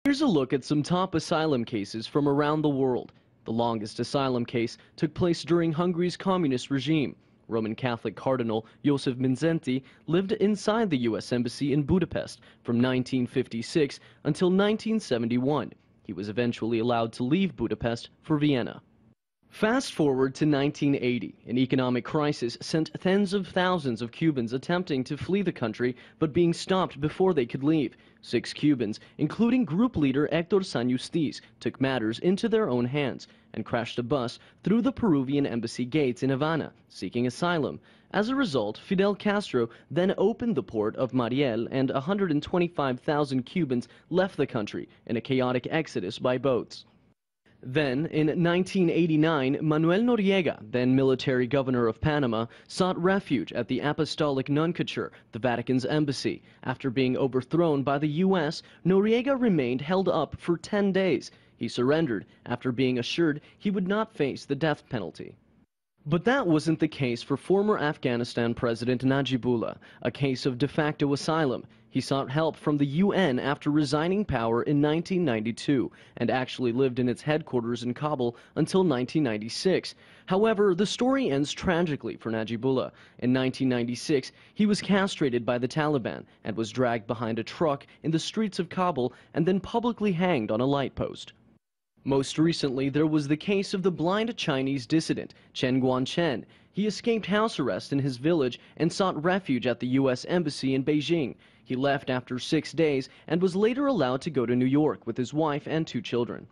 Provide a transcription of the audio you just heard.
Here's a look at some top asylum cases from around the world. The longest asylum case took place during Hungary's communist regime. Roman Catholic Cardinal Joseph Mindszenty lived inside the U.S. Embassy in Budapest from 1956 until 1971. He was eventually allowed to leave Budapest for Vienna. Fast forward to 1980, an economic crisis sent tens of thousands of Cubans attempting to flee the country, but being stopped before they could leave. 6 Cubans, including group leader Hector San Justiz, took matters into their own hands and crashed a bus through the Peruvian embassy gates in Havana, seeking asylum. As a result, Fidel Castro then opened the port of Mariel, and 125,000 Cubans left the country in a chaotic exodus by boats. Then, in 1989, Manuel Noriega, then military governor of Panama, sought refuge at the Apostolic Nunciature, the Vatican's embassy. After being overthrown by the U.S., Noriega remained held up for 10 days. He surrendered after being assured he would not face the death penalty. But that wasn't the case for former Afghanistan President Najibullah, a case of de facto asylum. He sought help from the UN after resigning power in 1992 and actually lived in its headquarters in Kabul until 1996. However, the story ends tragically for Najibullah. In 1996, he was castrated by the Taliban and was dragged behind a truck in the streets of Kabul and then publicly hanged on a light post. Most recently, there was the case of the blind Chinese dissident, Chen Guangchen. He escaped house arrest in his village and sought refuge at the U.S. Embassy in Beijing. He left after 6 days and was later allowed to go to New York with his wife and 2 children.